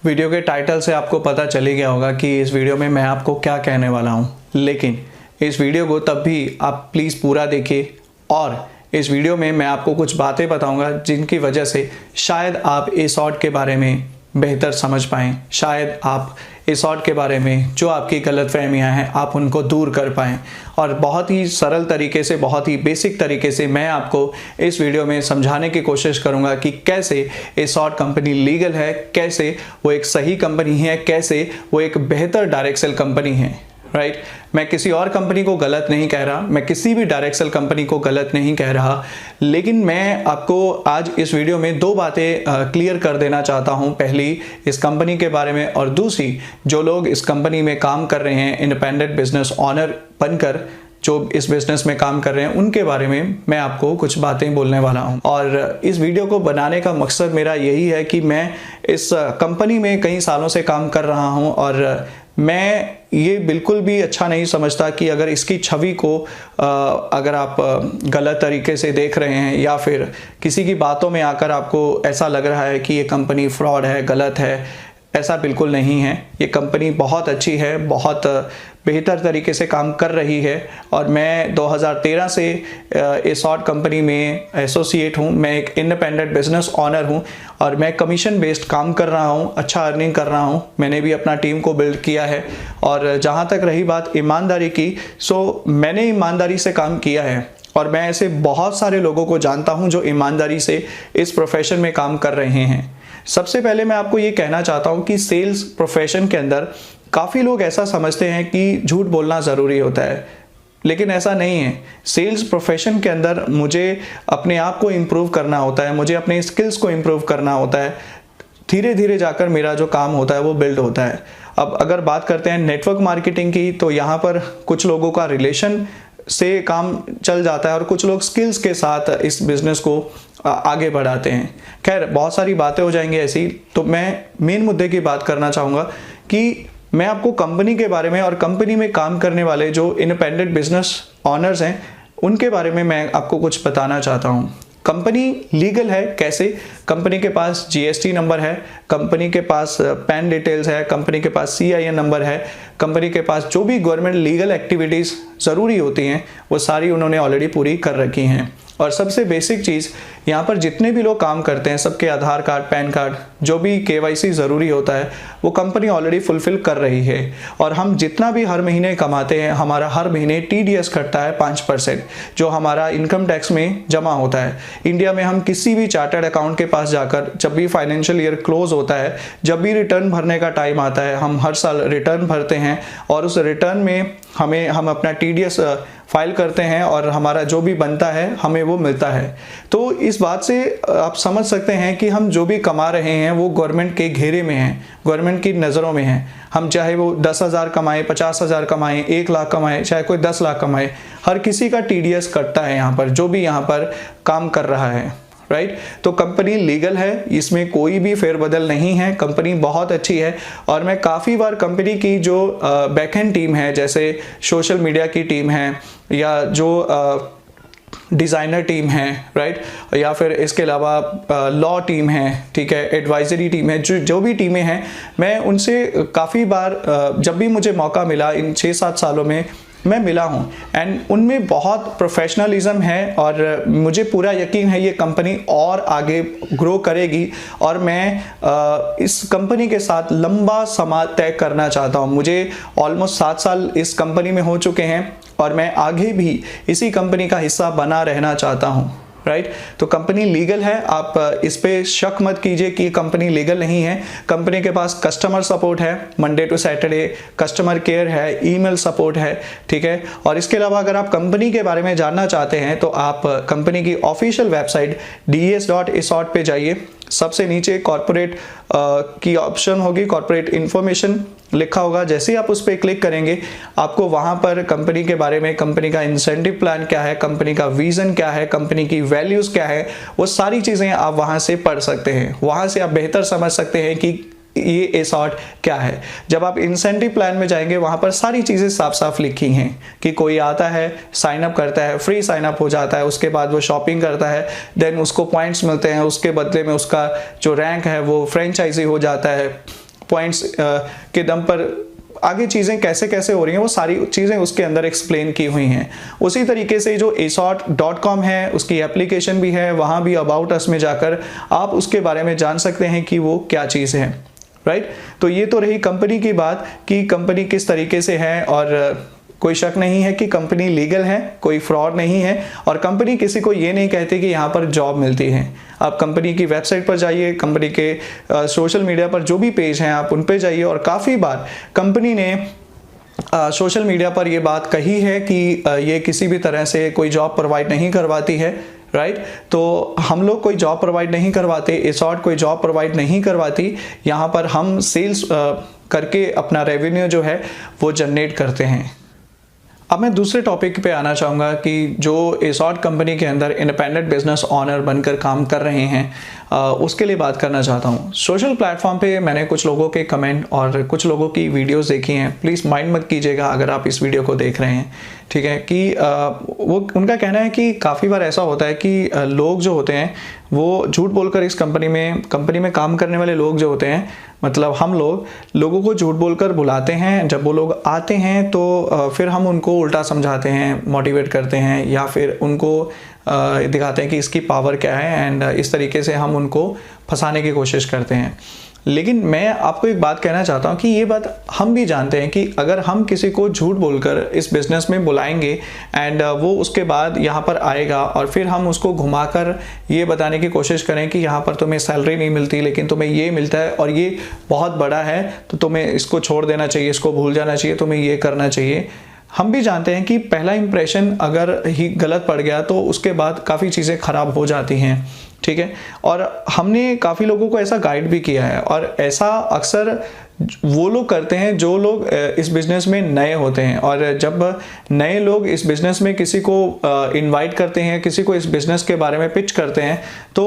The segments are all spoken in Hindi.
वीडियो के टाइटल से आपको पता चल ही गया होगा कि इस वीडियो में मैं आपको क्या कहने वाला हूँ, लेकिन इस वीडियो को तब भी आप प्लीज़ पूरा देखिए। और इस वीडियो में मैं आपको कुछ बातें बताऊंगा जिनकी वजह से शायद आप एसॉर्ट के बारे में बेहतर समझ पाएँ, शायद आप एसॉर्ट के बारे में जो आपकी गलतफहमियां हैं आप उनको दूर कर पाएँ। और बहुत ही सरल तरीके से, बहुत ही बेसिक तरीके से मैं आपको इस वीडियो में समझाने की कोशिश करूंगा कि कैसे एसॉर्ट कंपनी लीगल है, कैसे वो एक सही कंपनी है, कैसे वो एक बेहतर डायरेक्ट सेल कंपनी है। राइट मैं किसी और कंपनी को गलत नहीं कह रहा, मैं किसी भी डायरेक्ट सेल कंपनी को गलत नहीं कह रहा, लेकिन मैं आपको आज इस वीडियो में दो बातें क्लियर कर देना चाहता हूं। पहली इस कंपनी के बारे में, और दूसरी जो लोग इस कंपनी में काम कर रहे हैं, इंडिपेंडेंट बिजनेस ऑनर बनकर जो इस बिजनेस में काम कर रहे हैं, उनके बारे में मैं आपको कुछ बातें बोलने वाला हूं। और इस वीडियो को बनाने का मकसद मेरा यही है कि मैं इस कंपनी में कई सालों से काम कर रहा हूं और मैं ये बिल्कुल भी अच्छा नहीं समझता कि अगर इसकी छवि को अगर आप गलत तरीके से देख रहे हैं या फिर किसी की बातों में आकर आपको ऐसा लग रहा है कि ये कंपनी फ्रॉड है, गलत है, ऐसा बिल्कुल नहीं है। ये कंपनी बहुत अच्छी है, बहुत बेहतर तरीके से काम कर रही है और मैं 2013 से एसॉर्ट कंपनी में एसोसिएट हूँ। मैं एक इंडिपेंडेंट बिजनेस ऑनर हूँ और मैं कमीशन बेस्ड काम कर रहा हूँ, अच्छा अर्निंग कर रहा हूँ। मैंने भी अपना टीम को बिल्ड किया है। और जहाँ तक रही बात ईमानदारी की, सो मैंने ईमानदारी से काम किया है और मैं ऐसे बहुत सारे लोगों को जानता हूँ जो ईमानदारी से इस प्रोफेशन में काम कर रहे हैं। सबसे पहले मैं आपको ये कहना चाहता हूँ कि सेल्स प्रोफेशन के अंदर काफ़ी लोग ऐसा समझते हैं कि झूठ बोलना ज़रूरी होता है, लेकिन ऐसा नहीं है। सेल्स प्रोफेशन के अंदर मुझे अपने आप को इम्प्रूव करना होता है, मुझे अपने स्किल्स को इम्प्रूव करना होता है। धीरे धीरे जाकर मेरा जो काम होता है वो बिल्ड होता है। अब अगर बात करते हैं नेटवर्क मार्केटिंग की, तो यहाँ पर कुछ लोगों का रिलेशन से काम चल जाता है और कुछ लोग स्किल्स के साथ इस बिज़नेस को आगे बढ़ाते हैं। खैर बहुत सारी बातें हो जाएंगी ऐसी, तो मैं मेन मुद्दे की बात करना चाहूँगा कि मैं आपको कंपनी के बारे में और कंपनी में काम करने वाले जो इंडिपेंडेंट बिजनेस ऑनर्स हैं उनके बारे में मैं आपको कुछ बताना चाहता हूँ। कंपनी लीगल है कैसे? कंपनी के पास जीएसटी नंबर है, कंपनी के पास पैन डिटेल्स है, कंपनी के पास सीआईएन नंबर है, कंपनी के पास जो भी गवर्नमेंट लीगल एक्टिविटीज़ ज़रूरी होती हैं वो सारी उन्होंने ऑलरेडी पूरी कर रखी हैं। और सबसे बेसिक चीज़, यहाँ पर जितने भी लोग काम करते हैं सबके आधार कार्ड, पैन कार्ड, जो भी केवाईसी ज़रूरी होता है वो कंपनी ऑलरेडी फुलफ़िल कर रही है। और हम जितना भी हर महीने कमाते हैं, हमारा हर महीने टीडीएस कटता है 5%, जो हमारा इनकम टैक्स में जमा होता है। इंडिया में हम किसी भी चार्टर्ड अकाउंट के पास जाकर जब भी फाइनेंशियल ईयर क्लोज होता है, जब भी रिटर्न भरने का टाइम आता है, हम हर साल रिटर्न भरते हैं और उस रिटर्न में हम अपना टीडीएस फाइल करते हैं और हमारा जो भी बनता है हमें वो मिलता है। तो इस बात से आप समझ सकते हैं कि हम जो भी कमा रहे हैं वो गवर्नमेंट के घेरे में है, गवर्नमेंट की नज़रों में है। हम चाहे वो 10,000 कमाएं, 50,000 कमाएं, 1 लाख कमाएं, चाहे कोई 10 लाख कमाए, हर किसी का टीडीएस कटता है यहाँ पर, जो भी यहाँ पर काम कर रहा है। राइट तो कंपनी लीगल है, इसमें कोई भी फेरबदल नहीं है, कंपनी बहुत अच्छी है। और मैं काफ़ी बार कंपनी की जो बैकएंड टीम है, जैसे सोशल मीडिया की टीम है या जो डिज़ाइनर टीम है, राइट, या फिर इसके अलावा लॉ टीम है, ठीक है, एडवाइजरी टीम है, जो भी टीमें हैं, मैं उनसे काफ़ी बार जब भी मुझे मौका मिला इन 6-7 सालों में मैं मिला हूं एंड उनमें बहुत प्रोफेशनलिज्म है और मुझे पूरा यकीन है ये कंपनी और आगे ग्रो करेगी और मैं इस कंपनी के साथ लंबा समय तय करना चाहता हूं। मुझे ऑलमोस्ट 7 साल इस कंपनी में हो चुके हैं और मैं आगे भी इसी कंपनी का हिस्सा बना रहना चाहता हूं। राइट तो कंपनी लीगल है, आप इस पे शक मत कीजिए कि कंपनी लीगल नहीं है। कंपनी के पास कस्टमर सपोर्ट है, Monday to Saturday customer care है, ईमेल सपोर्ट है, ठीक है। और इसके अलावा अगर आप कंपनी के बारे में जानना चाहते हैं तो आप कंपनी की ऑफिशियल वेबसाइट des.esort पे जाइए। सबसे नीचे कॉर्पोरेट की ऑप्शन होगी, कॉर्पोरेट इंफॉर्मेशन लिखा होगा। जैसे ही आप उस पर क्लिक करेंगे आपको वहां पर कंपनी के बारे में, कंपनी का इंसेंटिव प्लान क्या है, कंपनी का विजन क्या है, कंपनी की वैल्यूज क्या है, वो सारी चीजें आप वहां से पढ़ सकते हैं। वहां से आप बेहतर समझ सकते हैं कि ये एसॉर्ट क्या है। जब आप इंसेंटिव प्लान में जाएंगे वहां पर सारी चीजें साफ साफ लिखी हैं कि कोई आता है, साइन अप करता है, फ्री साइन अप हो जाता है, उसके बाद वो शॉपिंग करता है, देन उसको पॉइंट्स मिलते हैं, उसके बदले में उसका जो रैंक है वो फ्रेंचाइजी हो जाता है, पॉइंट्स के दम पर आगे चीज़ें कैसे कैसे हो रही हैं वो सारी चीज़ें उसके अंदर एक्सप्लेन की हुई हैं। उसी तरीके से जो ASOT.com है उसकी एप्लीकेशन भी है, वहाँ भी अबाउट अस में जाकर आप उसके बारे में जान सकते हैं कि वो क्या चीज़ है, राइट। तो ये तो रही कंपनी की बात कि कंपनी किस तरीके से है, और कोई शक नहीं है कि कंपनी लीगल है, कोई फ्रॉड नहीं है, और कंपनी किसी को ये नहीं कहती कि यहाँ पर जॉब मिलती है। आप कंपनी की वेबसाइट पर जाइए, कंपनी के सोशल मीडिया पर जो भी पेज हैं आप उन पे जाइए, और काफ़ी बार कंपनी ने सोशल मीडिया पर ये बात कही है कि ये किसी भी तरह से कोई जॉब प्रोवाइड नहीं करवाती है, राइट। तो हम लोग कोई जॉब प्रोवाइड नहीं करवाते, ASOT कोई जॉब प्रोवाइड नहीं करवाती। यहाँ पर हम सेल्स करके अपना रेवेन्यू जो है वो जनरेट करते हैं। अब मैं दूसरे टॉपिक पे आना चाहूँगा कि जो ASOT कंपनी के अंदर इंडिपेंडेंट बिजनेस ऑनर बनकर काम कर रहे हैं, उसके लिए बात करना चाहता हूँ। सोशल प्लेटफॉर्म पे मैंने कुछ लोगों के कमेंट और कुछ लोगों की वीडियोस देखी हैं। प्लीज़ माइंड मत कीजिएगा अगर आप इस वीडियो को देख रहे हैं, ठीक है, कि वो उनका कहना है कि काफ़ी बार ऐसा होता है कि लोग जो होते हैं वो झूठ बोलकर इस कंपनी में काम करने वाले लोग जो होते हैं, मतलब हम लोगों को झूठ बोलकर बुलाते हैं। जब वो लोग आते हैं तो फिर हम उनको उल्टा समझाते हैं, मोटिवेट करते हैं, या फिर उनको दिखाते हैं कि इसकी पावर क्या है, एंड इस तरीके से हम उनको फंसाने की कोशिश करते हैं। लेकिन मैं आपको एक बात कहना चाहता हूँ कि ये बात हम भी जानते हैं कि अगर हम किसी को झूठ बोलकर इस बिज़नेस में बुलाएंगे एंड वो उसके बाद यहाँ पर आएगा और फिर हम उसको घुमाकर ये बताने की कोशिश करें कि यहाँ पर तुम्हें सैलरी नहीं मिलती लेकिन तुम्हें ये मिलता है और ये बहुत बड़ा है, तो तुम्हें इसको छोड़ देना चाहिए, इसको भूल जाना चाहिए, तुम्हें ये करना चाहिए। हम भी जानते हैं कि पहला इंप्रेशन अगर ही गलत पड़ गया तो उसके बाद काफ़ी चीज़ें ख़राब हो जाती हैं, ठीक है। और हमने काफ़ी लोगों को ऐसा गाइड भी किया है, और ऐसा अक्सर वो लोग करते हैं जो लोग इस बिज़नेस में नए होते हैं। और जब नए लोग इस बिज़नेस में किसी को इनवाइट करते हैं, किसी को इस बिज़नेस के बारे में पिच करते हैं, तो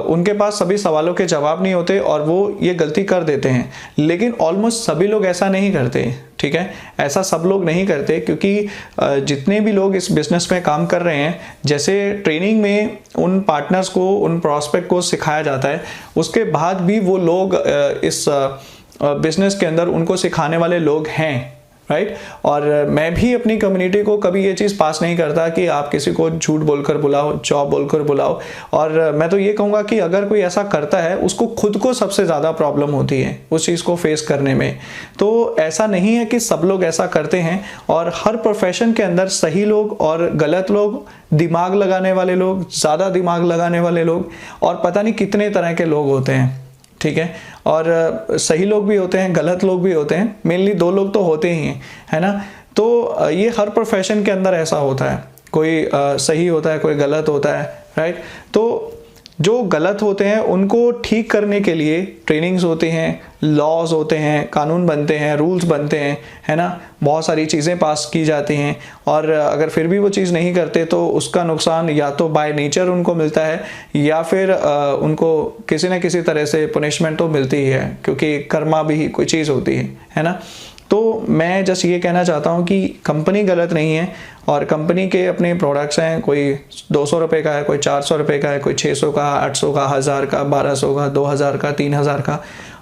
उनके पास सभी सवालों के जवाब नहीं होते और वो ये गलती कर देते हैं। लेकिन ऑलमोस्ट सभी लोग ऐसा नहीं करते, ठीक है। ऐसा सब लोग नहीं करते, क्योंकि जितने भी लोग इस बिज़नेस में काम कर रहे हैं, जैसे ट्रेनिंग में उन पार्टनर्स को, उन प्रॉस्पेक्ट को सिखाया जाता है, उसके बाद भी वो लोग इस बिज़नेस के अंदर उनको सिखाने वाले लोग हैं, राइट। और मैं भी अपनी कम्युनिटी को कभी ये चीज़ पास नहीं करता कि आप किसी को झूठ बोलकर बुलाओ, जॉब बोलकर बुलाओ। और मैं तो ये कहूँगा कि अगर कोई ऐसा करता है उसको खुद को सबसे ज़्यादा प्रॉब्लम होती है उस चीज़ को फेस करने में। तो ऐसा नहीं है कि सब लोग ऐसा करते हैं, और हर प्रोफेशन के अंदर सही लोग और गलत लोग, दिमाग लगाने वाले लोग, ज़्यादा दिमाग लगाने वाले लोग, और पता नहीं कितने तरह के लोग होते हैं, ठीक है। और सही लोग भी होते हैं, गलत लोग भी होते हैं, मेनली दो लोग तो होते ही हैं, है ना। तो ये हर प्रोफेशन के अंदर ऐसा होता है, कोई सही होता है, कोई गलत होता है, राइट। तो जो गलत होते हैं उनको ठीक करने के लिए ट्रेनिंग्स होती हैं, लॉज होते हैं, कानून बनते हैं, रूल्स बनते हैं, है ना, बहुत सारी चीज़ें पास की जाती हैं। और अगर फिर भी वो चीज़ नहीं करते तो उसका नुकसान या तो बाय नेचर उनको मिलता है, या फिर उनको किसी न किसी तरह से पनिशमेंट तो मिलती ही है, क्योंकि कर्मा भी कोई चीज़ होती है ना। तो मैं जस्ट ये कहना चाहता हूँ कि कंपनी गलत नहीं है, और कंपनी के अपने प्रोडक्ट्स हैं, कोई 200 रुपये का है, कोई 400 रुपये का है, कोई 600 का, 800 का, 1000 का, 1200 का, 2000 का, 3000 का।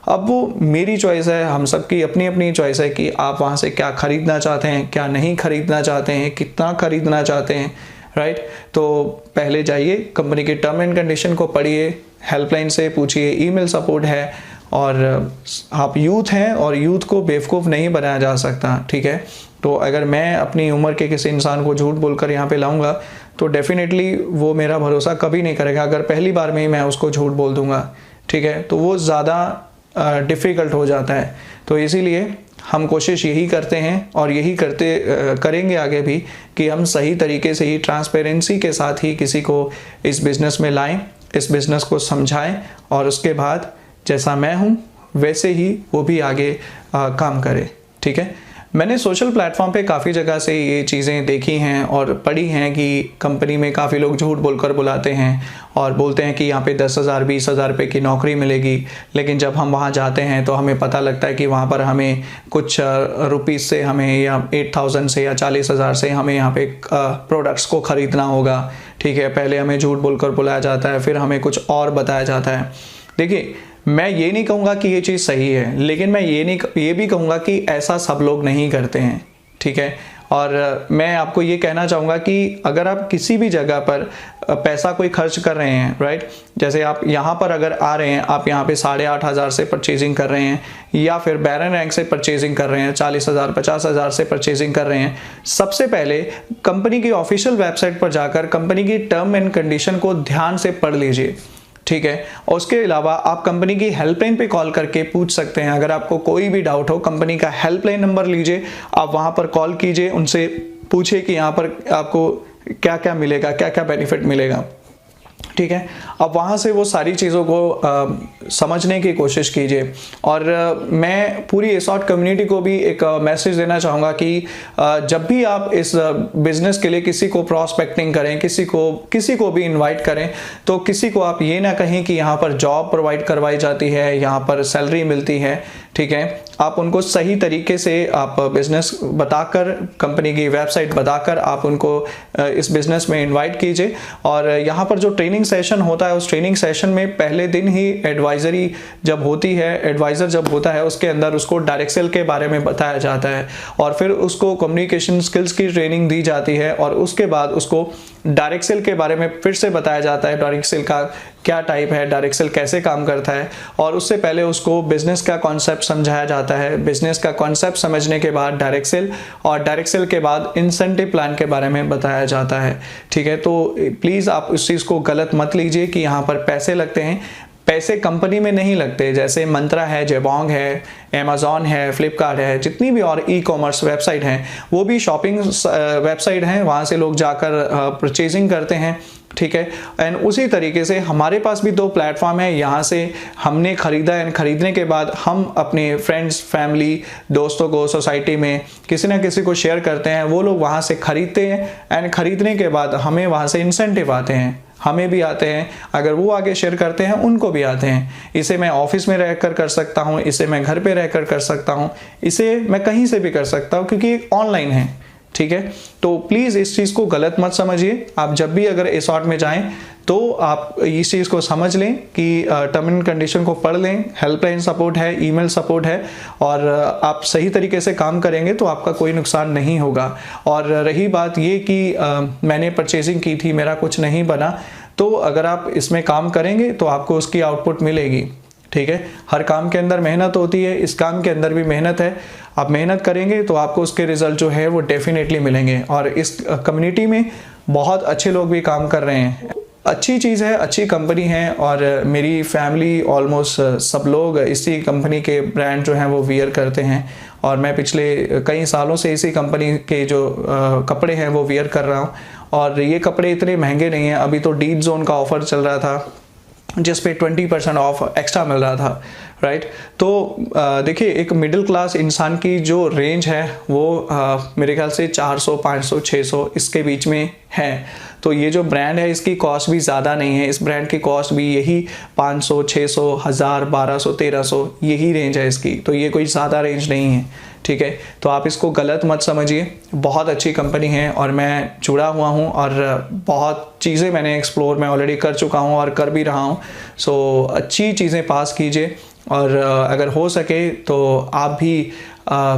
अब वो मेरी चॉइस है, हम सबकी अपनी अपनी चॉइस है कि आप वहाँ से क्या ख़रीदना चाहते हैं, क्या नहीं ख़रीदना चाहते हैं, कितना ख़रीदना चाहते हैं, राइट। तो पहले जाइए, कंपनी के टर्म एंड कंडीशन को पढ़िए, हेल्पलाइन से पूछिए, ईमेल सपोर्ट है। और आप यूथ हैं और यूथ को बेवकूफ़ नहीं बनाया जा सकता, ठीक है। तो अगर मैं अपनी उम्र के किसी इंसान को झूठ बोलकर यहाँ पे लाऊंगा तो डेफिनेटली वो मेरा भरोसा कभी नहीं करेगा। अगर पहली बार में ही मैं उसको झूठ बोल दूंगा, ठीक है, तो वो ज़्यादा डिफ़िकल्ट हो जाता है। तो इसीलिए हम कोशिश यही करते हैं और यही करेंगे आगे भी कि हम सही तरीके से ही, ट्रांसपेरेंसी के साथ ही किसी को इस बिज़नेस में लाएं, इस बिज़नेस को समझाएं, और उसके बाद जैसा मैं हूँ वैसे ही वो भी आगे काम करे, ठीक है। मैंने सोशल प्लेटफॉर्म पे काफ़ी जगह से ये चीज़ें देखी हैं और पढ़ी हैं कि कंपनी में काफ़ी लोग झूठ बोलकर बुलाते हैं और बोलते हैं कि यहाँ पे 10,000 20,000 रुपये की नौकरी मिलेगी। लेकिन जब हम वहाँ जाते हैं तो हमें पता लगता है कि वहाँ पर हमें कुछ रुपीज़ से हमें, या 8,000 से या 40,000 से हमें यहाँ पे प्रोडक्ट्स को ख़रीदना होगा, ठीक है। पहले हमें झूठ बोलकर बुलाया जाता है, फिर हमें कुछ और बताया जाता है। देखिए, मैं ये नहीं कहूँगा कि ये चीज़ सही है, लेकिन मैं ये भी कहूँगा कि ऐसा सब लोग नहीं करते हैं, ठीक है। और मैं आपको ये कहना चाहूँगा कि अगर आप किसी भी जगह पर पैसा कोई खर्च कर रहे हैं, राइट, जैसे आप यहाँ पर अगर आ रहे हैं, आप यहाँ पे 8,500 से परचेजिंग कर रहे हैं, या फिर बैरन रैंक से परचेजिंग कर रहे हैं, 40,000 50,000 से परचेजिंग कर रहे हैं, सबसे पहले कंपनी की ऑफिशियल वेबसाइट पर जाकर कंपनी की टर्म एंड कंडीशन को ध्यान से पढ़ लीजिए, ठीक है। और उसके अलावा आप कंपनी की हेल्पलाइन पे कॉल करके पूछ सकते हैं। अगर आपको कोई भी डाउट हो, कंपनी का हेल्पलाइन नंबर लीजिए, आप वहां पर कॉल कीजिए, उनसे पूछिए कि यहाँ पर आपको क्या क्या मिलेगा, क्या क्या बेनिफिट मिलेगा, ठीक है। अब वहाँ से वो सारी चीज़ों को समझने की कोशिश कीजिए। और मैं पूरी एसॉर्ट कम्युनिटी को भी एक मैसेज देना चाहूँगा कि जब भी आप इस बिज़नेस के लिए किसी को प्रॉस्पेक्टिंग करें, किसी को भी इनवाइट करें, तो किसी को आप ये ना कहें कि यहाँ पर जॉब प्रोवाइड करवाई जाती है, यहाँ पर सैलरी मिलती है, ठीक है। आप उनको सही तरीके से आप बिज़नेस बताकर, कंपनी की वेबसाइट बताकर आप उनको इस बिज़नेस में इनवाइट कीजिए। और यहाँ पर जो ट्रेनिंग सेशन होता है, उस ट्रेनिंग सेशन में पहले दिन ही एडवाइजरी जब होती है, एडवाइज़र जब होता है, उसके अंदर उसको डायरेक्ट सेल के बारे में बताया जाता है, और फिर उसको कम्युनिकेशन स्किल्स की ट्रेनिंग दी जाती है, और उसके बाद उसको डायरेक्ट सेल के बारे में फिर से बताया जाता है, डायरेक्ट सेल का क्या टाइप है, डायरेक्ट सेल कैसे काम करता है। और उससे पहले उसको बिजनेस का कॉन्सेप्ट समझाया जाता है। बिजनेस का कॉन्सेप्ट समझने के बाद डायरेक्ट सेल, और डायरेक्ट सेल के बाद इंसेंटिव प्लान के बारे में बताया जाता है, ठीक है। तो प्लीज़ आप उस चीज़ को गलत मत लीजिए कि यहाँ पर पैसे लगते हैं। पैसे कंपनी में नहीं लगते। जैसे मंत्रा है, जेबोंग है, अमेज़ॉन है, फ्लिपकार्ट है, जितनी भी और ई कॉमर्स वेबसाइट हैं, वो भी शॉपिंग वेबसाइट हैं, वहाँ से लोग जाकर परचेजिंग करते हैं, ठीक है। एंड उसी तरीके से हमारे पास भी 2 प्लेटफॉर्म है, यहाँ से हमने खरीदा एंड खरीदने के बाद हम अपने फ्रेंड्स, फैमिली, दोस्तों को, सोसाइटी में किसी ना किसी को शेयर करते हैं, वो लोग वहाँ से खरीदते हैं एंड खरीदने के बाद हमें वहाँ से इंसेंटिव आते हैं, हमें भी आते हैं। अगर वो आगे शेयर करते हैं, उनको भी आते हैं। इसे मैं ऑफिस में रहकर कर सकता हूँ, इसे मैं घर पे रहकर कर सकता हूँ, इसे मैं कहीं से भी कर सकता हूँ, क्योंकि ऑनलाइन है, ठीक है। तो प्लीज़ इस चीज़ को गलत मत समझिए। आप जब भी अगर एसॉर्ट में जाएं तो आप इस चीज़ को समझ लें कि टर्म एंड कंडीशन को पढ़ लें, हेल्पलाइन सपोर्ट है, ईमेल सपोर्ट है, और आप सही तरीके से काम करेंगे तो आपका कोई नुकसान नहीं होगा। और रही बात ये कि मैंने परचेजिंग की थी, मेरा कुछ नहीं बना, तो अगर आप इसमें काम करेंगे तो आपको उसकी आउटपुट मिलेगी, ठीक है। हर काम के अंदर मेहनत होती है, इस काम के अंदर भी मेहनत है। आप मेहनत करेंगे तो आपको उसके रिजल्ट जो है वो डेफिनेटली मिलेंगे। और इस कम्युनिटी में बहुत अच्छे लोग भी काम कर रहे हैं, अच्छी चीज़ है, अच्छी कंपनी है। और मेरी फैमिली ऑलमोस्ट सब लोग इसी कंपनी के ब्रांड जो हैं वो वियर करते हैं, और मैं पिछले कई सालों से इसी कंपनी के जो कपड़े हैं वो वियर कर रहा हूँ। और ये कपड़े इतने महंगे नहीं हैं। अभी तो डीप जोन का ऑफ़र चल रहा था, जिस पे 20% ऑफ एक्स्ट्रा मिल रहा था, राइट। तो देखिए, एक मिडिल क्लास इंसान की जो रेंज है वो मेरे ख्याल से 400, 500, 600 इसके बीच में है। तो ये जो ब्रांड है इसकी कॉस्ट भी ज़्यादा नहीं है। इस ब्रांड की कॉस्ट भी यही 500, 600, 1000, 1200, 1300 यही रेंज है इसकी। तो ये कोई ज़्यादा रेंज नहीं है, ठीक है। तो आप इसको गलत मत समझिए। बहुत अच्छी कंपनी है और मैं जुड़ा हुआ हूँ, और बहुत चीज़ें मैंने एक्सप्लोर मैं ऑलरेडी कर चुका हूँ और कर भी रहा हूँ। सो अच्छी चीज़ें पास कीजिए, और अगर हो सके तो आप भी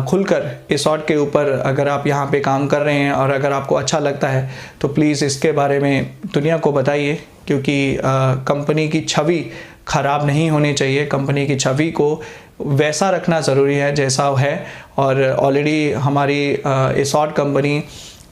खुलकर एसॉर्ट के ऊपर अगर आप यहाँ पे काम कर रहे हैं और अगर आपको अच्छा लगता है तो प्लीज़ इसके बारे में दुनिया को बताइए, क्योंकि कंपनी की छवि ख़राब नहीं होनी चाहिए। कंपनी की छवि को वैसा रखना ज़रूरी है जैसा है। और ऑलरेडी हमारी एसॉर्ट कंपनी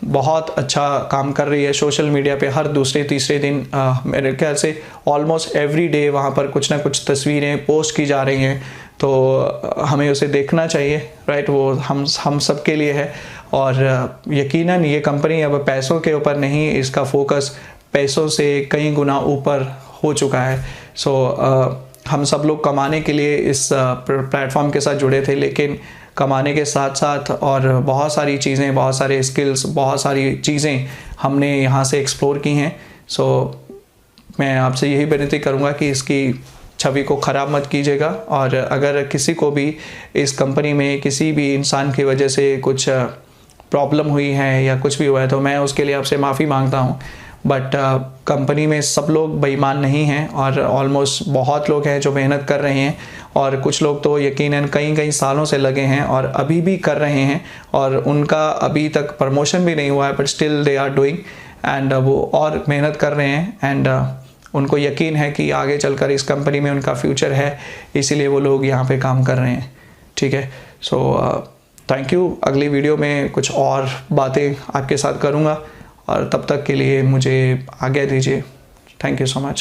बहुत अच्छा काम कर रही है। सोशल मीडिया पे हर दूसरे तीसरे दिन मेरे ख्याल से ऑलमोस्ट एवरी डे वहाँ पर कुछ ना कुछ तस्वीरें पोस्ट की जा रही हैं, तो हमें उसे देखना चाहिए, राइट। वो हम सब के लिए है। और यकीनन ये कंपनी अब पैसों के ऊपर नहीं, इसका फोकस पैसों से कई गुना ऊपर हो चुका है। सो हम सब लोग कमाने के लिए इस प्लेटफॉर्म के साथ जुड़े थे, लेकिन कमाने के साथ साथ और बहुत सारी चीज़ें, बहुत सारे स्किल्स, बहुत सारी चीज़ें हमने यहाँ से एक्सप्लोर की हैं। सो मैं आपसे यही विनती करूँगा कि इसकी छवि को ख़राब मत कीजिएगा। और अगर किसी को भी इस कंपनी में किसी भी इंसान की वजह से कुछ प्रॉब्लम हुई है या कुछ भी हुआ है तो मैं उसके लिए आपसे माफ़ी मांगता हूँ। बट कंपनी में सब लोग बेईमान नहीं हैं और ऑलमोस्ट बहुत लोग हैं जो मेहनत कर रहे हैं और कुछ लोग तो यकीनन कई कई सालों से लगे हैं और अभी भी कर रहे हैं और उनका अभी तक प्रमोशन भी नहीं हुआ है, but still they are doing and वो और मेहनत कर रहे हैं एंड उनको यकीन है कि आगे चलकर इस कंपनी में उनका फ्यूचर है, इसीलिए वो लोग यहाँ पे काम कर रहे हैं। ठीक है, सो थैंक यू। अगली वीडियो में कुछ और बातें आपके साथ करूँगा और तब तक के लिए मुझे आज्ञा दीजिए। Thank you so much.